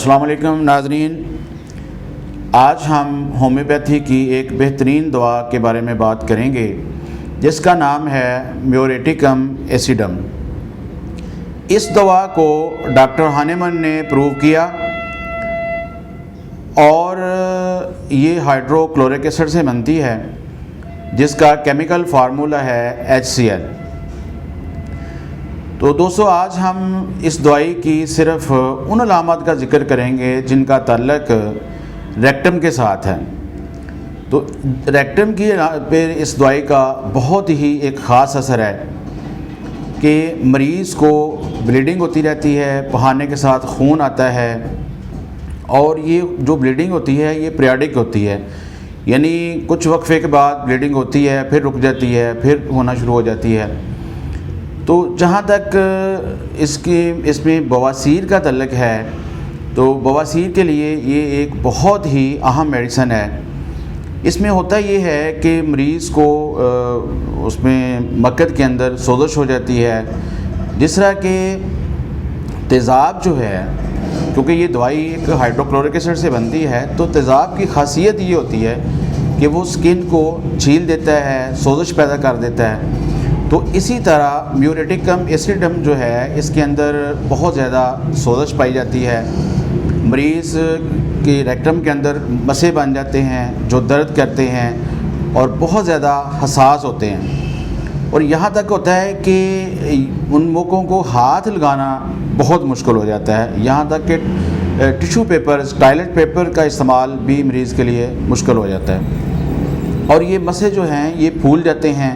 السلام علیکم ناظرین، آج ہم ہومیوپیتھی کی ایک بہترین دوا کے بارے میں بات کریں گے جس کا نام ہے میوریٹیکم ایسیڈم۔ اس دوا کو ڈاکٹر ہانیمن نے پروو کیا اور یہ ہائیڈرو کلورک ایسڈ سے بنتی ہے جس کا کیمیکل فارمولا ہے HCl۔ تو دوستو، آج ہم اس دوائی کی صرف ان علامات کا ذکر کریں گے جن کا تعلق ریکٹم کے ساتھ ہے۔ تو ریکٹم کی پہ اس دوائی کا بہت ہی ایک خاص اثر ہے کہ مریض کو بلیڈنگ ہوتی رہتی ہے، بہانے کے ساتھ خون آتا ہے، اور یہ جو بلیڈنگ ہوتی ہے یہ پیریاڈک ہوتی ہے، یعنی کچھ وقفے کے بعد بلیڈنگ ہوتی ہے، پھر رک جاتی ہے، پھر ہونا شروع ہو جاتی ہے۔ تو جہاں تک اس میں بواسیر کا تعلق ہے، تو بواسیر کے لیے یہ ایک بہت ہی اہم میڈیسن ہے۔ اس میں ہوتا یہ ہے کہ مریض کو اس میں مکد کے اندر سوزش ہو جاتی ہے، جس طرح کہ تیزاب جو ہے، کیونکہ یہ دوائی ایک ہائیڈرو کلورک ایسڈ سے بنتی ہے، تو تیزاب کی خاصیت یہ ہوتی ہے کہ وہ سکن کو چھیل دیتا ہے، سوزش پیدا کر دیتا ہے۔ تو اسی طرح میوریٹیکم ایسیڈم جو ہے، اس کے اندر بہت زیادہ سوزش پائی جاتی ہے، مریض کے ریکٹم کے اندر مسے بن جاتے ہیں جو درد کرتے ہیں اور بہت زیادہ حساس ہوتے ہیں، اور یہاں تک ہوتا ہے کہ ان موقعوں کو ہاتھ لگانا بہت مشکل ہو جاتا ہے، یہاں تک کہ ٹیشو پیپر، ٹوائلٹ پیپر کا استعمال بھی مریض کے لیے مشکل ہو جاتا ہے، اور یہ مسے جو ہیں یہ پھول جاتے ہیں،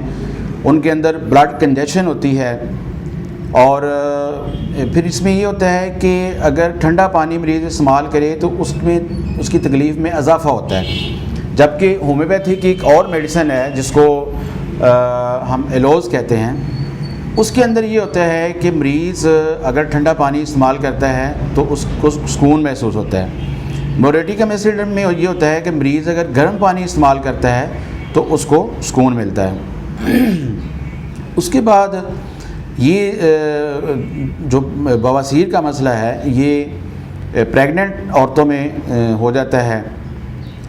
ان کے اندر بلڈ کنجیشن ہوتی ہے، اور پھر اس میں یہ ہوتا ہے کہ اگر ٹھنڈا پانی مریض استعمال کرے تو اس کی تکلیف میں اضافہ ہوتا ہے۔ جبکہ ہومیوپیتھی کی ایک اور میڈیسن ہے جس کو ہم ایلوز کہتے ہیں، اس کے اندر یہ ہوتا ہے کہ مریض اگر ٹھنڈا پانی استعمال کرتا ہے تو اس کو سکون محسوس ہوتا ہے۔ میوریٹیکم ایسیڈم میں یہ ہوتا ہے کہ مریض اگر گرم پانی استعمال کرتا ہے تو اس کو سکون ملتا ہے۔ اس کے بعد یہ جو بواسیر کا مسئلہ ہے یہ پریگننٹ عورتوں میں ہو جاتا ہے،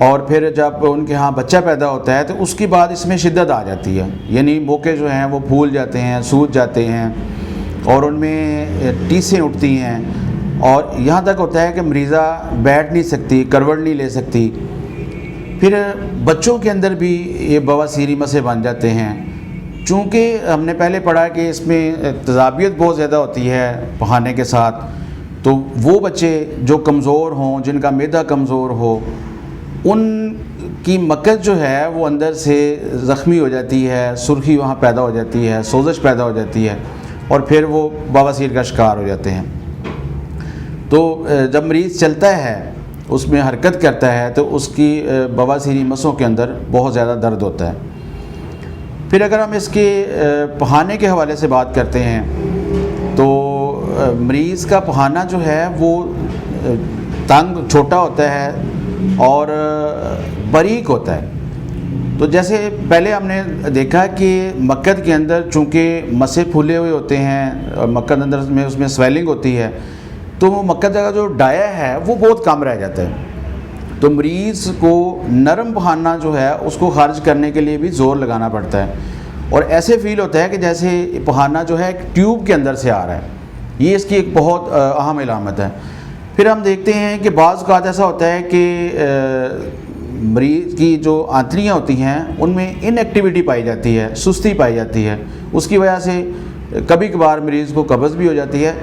اور پھر جب ان کے ہاں بچہ پیدا ہوتا ہے تو اس کے بعد اس میں شدت آ جاتی ہے، یعنی موقع جو ہیں وہ پھول جاتے ہیں، سوج جاتے ہیں، اور ان میں ٹیسیں اٹھتی ہیں، اور یہاں تک ہوتا ہے کہ مریضہ بیٹھ نہیں سکتی، کروٹ نہیں لے سکتی۔ پھر بچوں کے اندر بھی یہ بواسیری مسے بن جاتے ہیں، چونکہ ہم نے پہلے پڑھا کہ اس میں تیزابیت بہت زیادہ ہوتی ہے بہانے کے ساتھ، تو وہ بچے جو کمزور ہوں، جن کا معدہ کمزور ہو، ان کی مکد جو ہے وہ اندر سے زخمی ہو جاتی ہے، سرخی وہاں پیدا ہو جاتی ہے، سوزش پیدا ہو جاتی ہے، اور پھر وہ بواسیر کا شکار ہو جاتے ہیں۔ تو جب مریض چلتا ہے، اس میں حرکت کرتا ہے، تو اس کی بواسیری مسوں کے اندر بہت زیادہ درد ہوتا ہے۔ پھر اگر ہم اس کے پہانے کے حوالے سے بات کرتے ہیں تو مریض کا پہانا جو ہے وہ تنگ چھوٹا ہوتا ہے اور باریک ہوتا ہے۔ تو جیسے پہلے ہم نے دیکھا کہ مکد کے اندر چونکہ مسے پھولے ہوئے ہوتے ہیں، مکد اندر میں اس میں سویلنگ ہوتی ہے، تو وہ مکد کا جو ڈایا ہے وہ بہت کم رہ جاتا ہے۔ تو مریض کو نرم پہانا جو ہے اس کو خارج کرنے کے لیے بھی زور لگانا پڑتا ہے، اور ایسے فیل ہوتا ہے کہ جیسے پہانا جو ہے ایک ٹیوب کے اندر سے آ رہا ہے۔ یہ اس کی ایک بہت اہم علامت ہے۔ پھر ہم دیکھتے ہیں کہ بعض اوقات ایسا ہوتا ہے کہ مریض کی جو آنتڑیاں ہوتی ہیں ان میں ان ایکٹیویٹی پائی جاتی ہے، سستی پائی جاتی ہے، اس کی وجہ سے کبھی کبھار مریض کو قبض بھی ہو جاتی ہے۔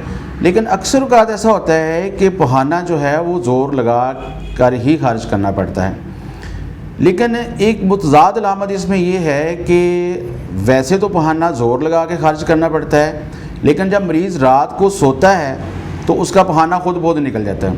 لیکن اکثر اوقات ایسا ہوتا ہے کہ پہانا جو ہے وہ زور لگا کر ہی خارج کرنا پڑتا ہے۔ لیکن ایک متضاد علامت اس میں یہ ہے کہ ویسے تو پہانا زور لگا کے خارج کرنا پڑتا ہے، لیکن جب مریض رات کو سوتا ہے تو اس کا پہانا خود بہت نکل جاتا ہے۔